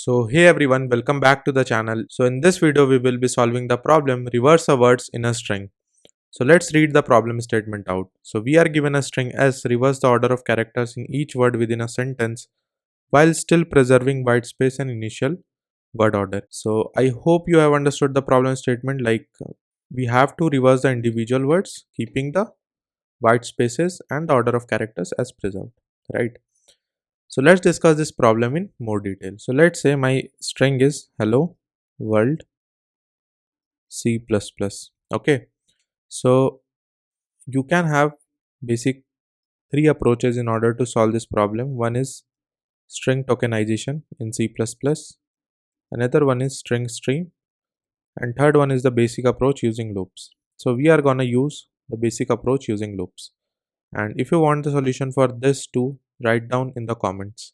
So hey everyone, welcome back to the channel. So in this video we will be solving the problem reverse a words in a string. So let's read the problem statement out. So we are given a string S, reverse the order of characters in each word within a sentence while still preserving white space and initial word order. So I hope you have understood the problem statement, like we have to reverse the individual words keeping the white spaces and the order of characters as preserved, right? So let's discuss this problem in more detail. So let's say my string is hello world C++. Okay. So you can have basic three approaches in order to solve this problem. One is string tokenization in C++. Another one is string stream. And third one is the basic approach using loops. So we are gonna use the basic approach using loops. And if you want the solution for this too, write down in the comments.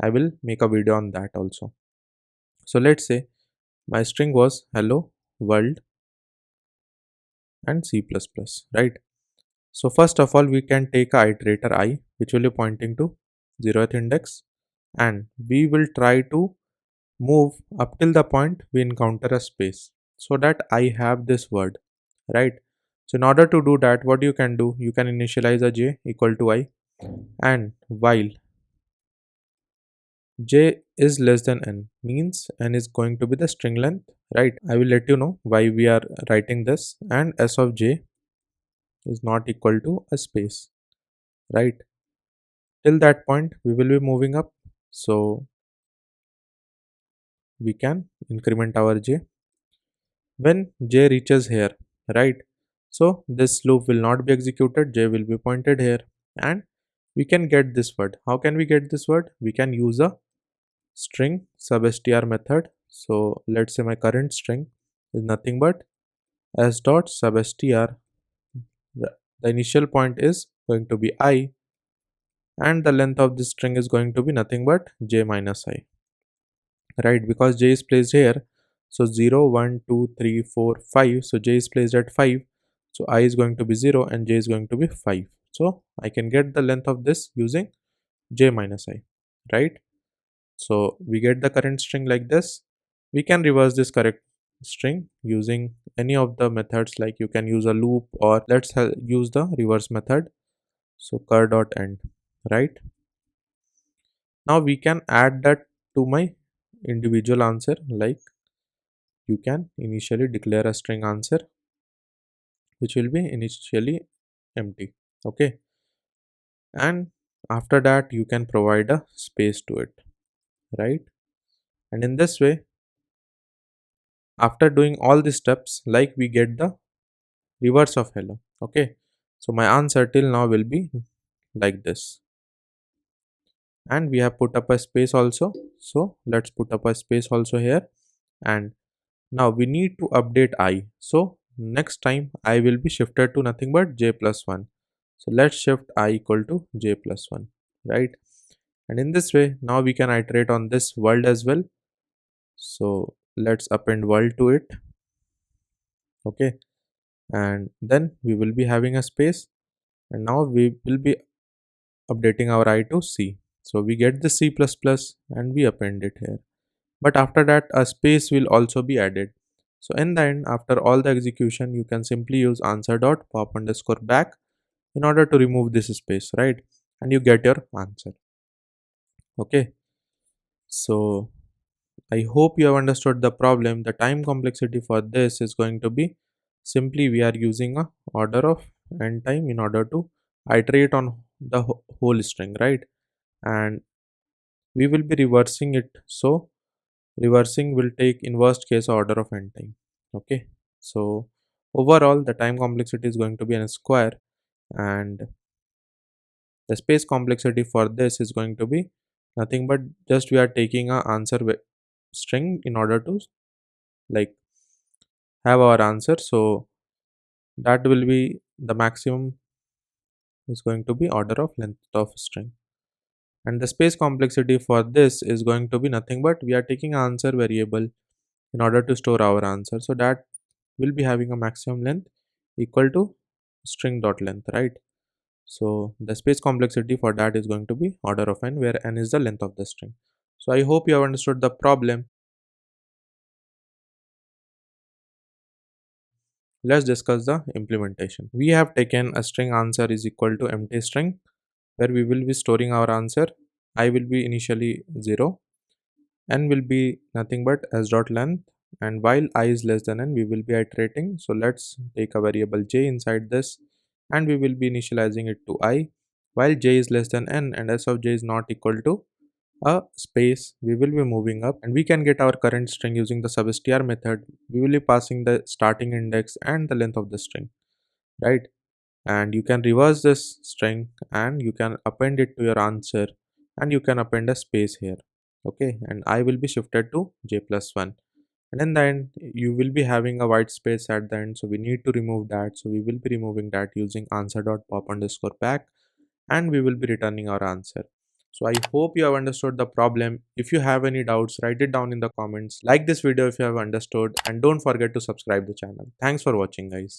I will make a video on that also. So let's say my string was hello world and C++, right? So first of all, we can take a iterator I, which will be pointing to 0th index, and we will try to move up till the point we encounter a space so that I have this word, right? So in order to do that, what you can do, you can initialize a j equal to I, and while j is less than n means n is going to be the string length, right? I will let you know why we are writing this, and s of j is not equal to a space, right? Till that point we will be moving up, so we can increment our j when j reaches here, right? So this loop will not be executed, j will be pointed here, and we can get this word. How can we get this word? We can use a string substr method. So let's say my current string is nothing but s dot substr. The initial point is going to be I, and the length of this string is going to be nothing but j minus I, right? Because j is placed here, so 0 1 2 3 4 5, so j is placed at 5, so I is going to be 0 and j is going to be 5. So I can get the length of this using j minus I, right? So we get the current string like this. We can reverse this correct string using any of the methods, like you can use a loop, or let's use the reverse method. So cur.end, right? Now we can add that to my individual answer, like you can initially declare a string answer which will be initially empty, okay? And after that you can provide a space to it, right? And in this way, after doing all these steps, like we get the reverse of hello, okay? So my answer till now will be like this, and we have put up a space also, so let's put up a space also here. And now we need to update I, so next time I will be shifted to nothing but j plus 1. So let's shift I equal to j plus 1, right? And in this way now we can iterate on this world as well. So let's append world to it, okay? And then we will be having a space, and now we will be updating our I to C. So we get the C++ and we append it here. But after that a space will also be added. So in the end, after all the execution, you can simply use answer dot pop underscore back in order to remove this space, right? And you get your answer. Okay. So I hope you have understood the problem. The time complexity for this is going to be simply we are using a order of n time in order to iterate on the whole string, right? And we will be reversing it. So reversing will take in worst case order of n time, okay? So overall the time complexity is going to be n square, and the space complexity for this is going to be nothing but just we are taking a answer string in order to like have our answer. So that will be the maximum is going to be order of length of string, and the space complexity for this is going to be nothing but we are taking answer variable in order to store our answer, so that will be having a maximum length equal to string dot length, right? So the space complexity for that is going to be order of n, where n is the length of the string. So I hope you have understood the problem. Let's discuss the implementation. We have taken a string answer is equal to empty string where we will be storing our answer. I will be initially 0, n will be nothing but s dot length, and while I is less than n we will be iterating. So let's take a variable j inside this, and we will be initializing it to I. While j is less than n and s of j is not equal to a space, we will be moving up, and we can get our current string using the substr method. We will be passing the starting index and the length of the string, right? And you can reverse this string and you can append it to your answer, and you can append a space here. Okay, and I will be shifted to j plus 1, and in the end you will be having a white space at the end, so we need to remove that. So we will be removing that using answer dot pop underscore back, and we will be returning our answer. So I hope you have understood the problem. If you have any doubts, write it down in the comments. Like this video if you have understood, and don't forget to subscribe the channel. Thanks for watching, guys.